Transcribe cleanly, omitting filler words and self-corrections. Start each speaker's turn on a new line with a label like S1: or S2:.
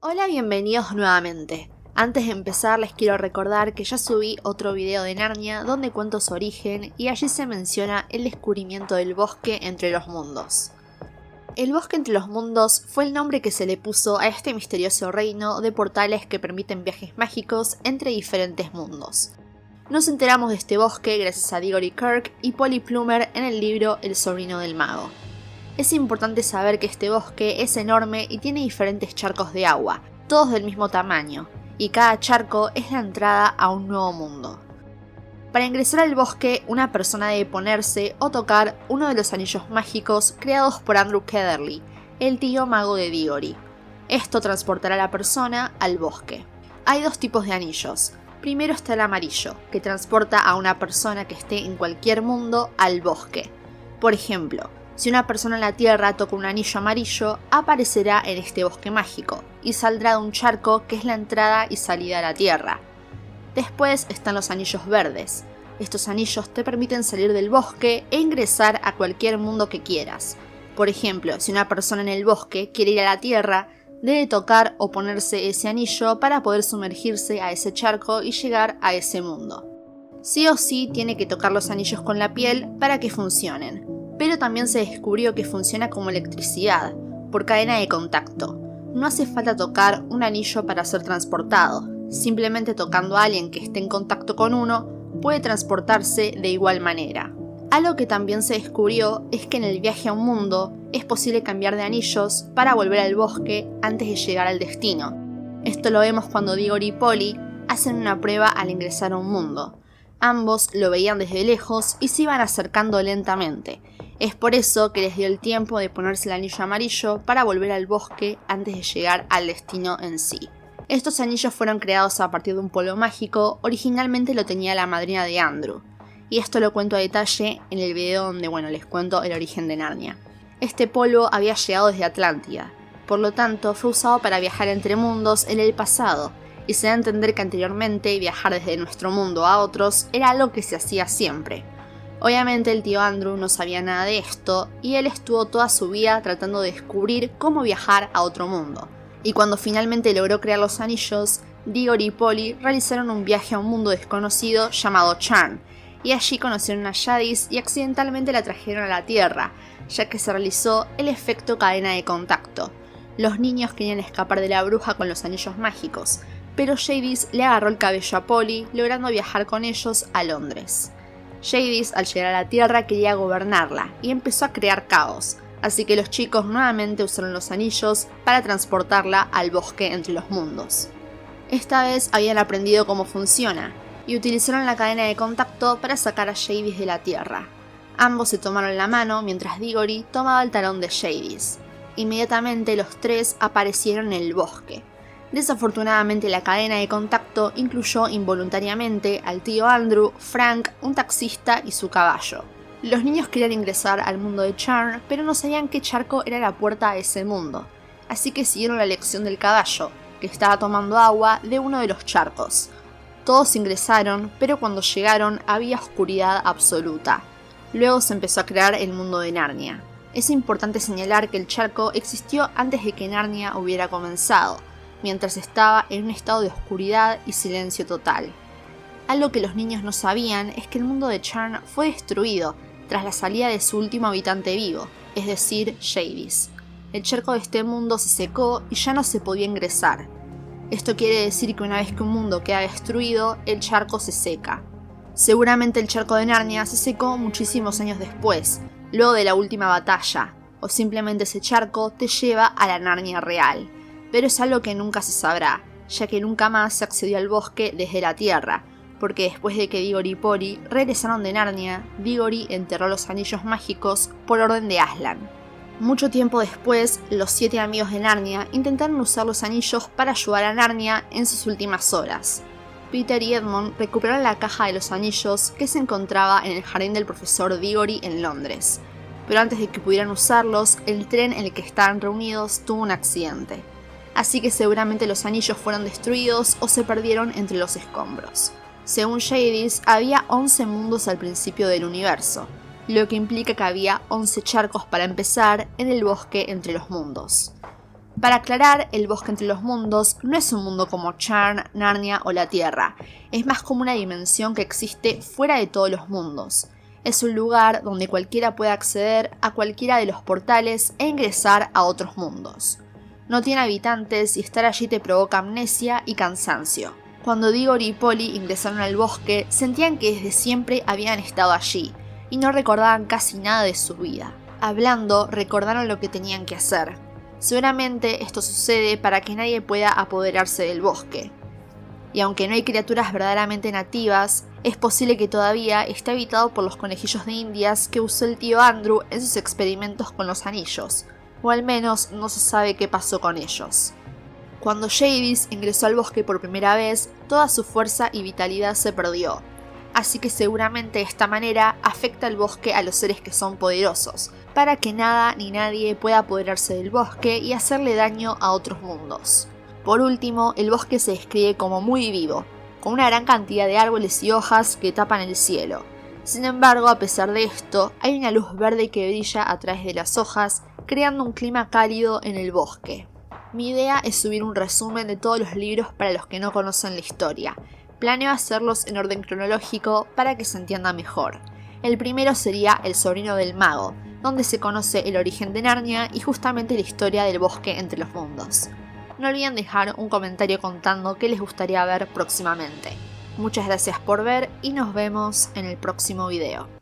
S1: Hola, bienvenidos nuevamente. Antes de empezar les quiero recordar que ya subí otro video de Narnia donde cuento su origen y allí se menciona el descubrimiento del bosque entre los mundos. El bosque entre los mundos fue el nombre que se le puso a este misterioso reino de portales que permiten viajes mágicos entre diferentes mundos. Nos enteramos de este bosque gracias a Digory Kirk y Polly Plummer en el libro El sobrino del mago. Es importante saber que este bosque es enorme y tiene diferentes charcos de agua, todos del mismo tamaño, y cada charco es la entrada a un nuevo mundo. Para ingresar al bosque, una persona debe ponerse o tocar uno de los anillos mágicos creados por Andrew Ketherly, el tío mago de Digory. Esto transportará a la persona al bosque. Hay dos tipos de anillos. Primero está el amarillo, que transporta a una persona que esté en cualquier mundo al bosque. Por ejemplo, si una persona en la Tierra toca un anillo amarillo, aparecerá en este bosque mágico y saldrá de un charco que es la entrada y salida a la Tierra. Después están los anillos verdes. Estos anillos te permiten salir del bosque e ingresar a cualquier mundo que quieras. Por ejemplo, si una persona en el bosque quiere ir a la Tierra, debe tocar o ponerse ese anillo para poder sumergirse a ese charco y llegar a ese mundo. Sí o sí tiene que tocar los anillos con la piel para que funcionen. Pero también se descubrió que funciona como electricidad, por cadena de contacto. No hace falta tocar un anillo para ser transportado, simplemente tocando a alguien que esté en contacto con uno, puede transportarse de igual manera. Algo que también se descubrió es que en el viaje a un mundo es posible cambiar de anillos para volver al bosque antes de llegar al destino. Esto lo vemos cuando Digory y Polly hacen una prueba al ingresar a un mundo. Ambos lo veían desde lejos y se iban acercando lentamente. Es por eso que les dio el tiempo de ponerse el anillo amarillo para volver al bosque antes de llegar al destino en sí. Estos anillos fueron creados a partir de un polvo mágico, originalmente lo tenía la madrina de Andrew. Y esto lo cuento a detalle en el video donde les cuento el origen de Narnia. Este polvo había llegado desde Atlántida, por lo tanto fue usado para viajar entre mundos en el pasado. Y se da a entender que anteriormente viajar desde nuestro mundo a otros era algo que se hacía siempre. Obviamente el tío Andrew no sabía nada de esto y él estuvo toda su vida tratando de descubrir cómo viajar a otro mundo. Y cuando finalmente logró crear los anillos, Digory y Polly realizaron un viaje a un mundo desconocido llamado Charn, y allí conocieron a Jadis y accidentalmente la trajeron a la Tierra, ya que se realizó el efecto cadena de contacto. Los niños querían escapar de la bruja con los anillos mágicos, pero Jadis le agarró el cabello a Polly, logrando viajar con ellos a Londres. Jadis, al llegar a la Tierra, quería gobernarla y empezó a crear caos, así que los chicos nuevamente usaron los anillos para transportarla al bosque entre los mundos. Esta vez habían aprendido cómo funciona y utilizaron la cadena de contacto para sacar a Jadis de la Tierra. Ambos se tomaron la mano mientras Digory tomaba el talón de Jadis. Inmediatamente los tres aparecieron en el bosque. Desafortunadamente la cadena de contacto incluyó involuntariamente al tío Andrew, Frank, un taxista y su caballo. Los niños querían ingresar al mundo de Charn, pero no sabían qué charco era la puerta a ese mundo, así que siguieron la elección del caballo, que estaba tomando agua de uno de los charcos. Todos ingresaron, pero cuando llegaron había oscuridad absoluta. Luego se empezó a crear el mundo de Narnia. Es importante señalar que el charco existió antes de que Narnia hubiera comenzado, mientras estaba en un estado de oscuridad y silencio total. Algo que los niños no sabían es que el mundo de Charn fue destruido tras la salida de su último habitante vivo, es decir, Jadis. El charco de este mundo se secó y ya no se podía ingresar. Esto quiere decir que una vez que un mundo queda destruido, el charco se seca. Seguramente el charco de Narnia se secó muchísimos años después, luego de la última batalla, o simplemente ese charco te lleva a la Narnia real. Pero es algo que nunca se sabrá, ya que nunca más se accedió al bosque desde la Tierra, porque después de que Digory y Polly regresaron de Narnia, Digory enterró los anillos mágicos por orden de Aslan. Mucho tiempo después, los 7 amigos de Narnia intentaron usar los anillos para ayudar a Narnia en sus últimas horas. Peter y Edmund recuperaron la caja de los anillos que se encontraba en el jardín del profesor Digory en Londres, pero antes de que pudieran usarlos, el tren en el que estaban reunidos tuvo un accidente. Así que seguramente los anillos fueron destruidos o se perdieron entre los escombros. Según Jadis, había 11 mundos al principio del universo, lo que implica que había 11 charcos para empezar en el bosque entre los mundos. Para aclarar, el bosque entre los mundos no es un mundo como Charn, Narnia o la Tierra, es más como una dimensión que existe fuera de todos los mundos. Es un lugar donde cualquiera puede acceder a cualquiera de los portales e ingresar a otros mundos. No tiene habitantes y estar allí te provoca amnesia y cansancio. Cuando Diggory y Polly ingresaron al bosque, sentían que desde siempre habían estado allí y no recordaban casi nada de su vida. Hablando, recordaron lo que tenían que hacer. Seguramente esto sucede para que nadie pueda apoderarse del bosque. Y aunque no hay criaturas verdaderamente nativas, es posible que todavía esté habitado por los conejillos de indias que usó el tío Andrew en sus experimentos con los anillos, o al menos no se sabe qué pasó con ellos. Cuando Jadis ingresó al bosque por primera vez, toda su fuerza y vitalidad se perdió, así que seguramente de esta manera afecta el bosque a los seres que son poderosos, para que nada ni nadie pueda apoderarse del bosque y hacerle daño a otros mundos. Por último, el bosque se describe como muy vivo, con una gran cantidad de árboles y hojas que tapan el cielo. Sin embargo, a pesar de esto, hay una luz verde que brilla a través de las hojas, creando un clima cálido en el bosque. Mi idea es subir un resumen de todos los libros para los que no conocen la historia. Planeo hacerlos en orden cronológico para que se entienda mejor. El primero sería El sobrino del mago, donde se conoce el origen de Narnia y justamente la historia del bosque entre los mundos. No olviden dejar un comentario contando qué les gustaría ver próximamente. Muchas gracias por ver y nos vemos en el próximo video.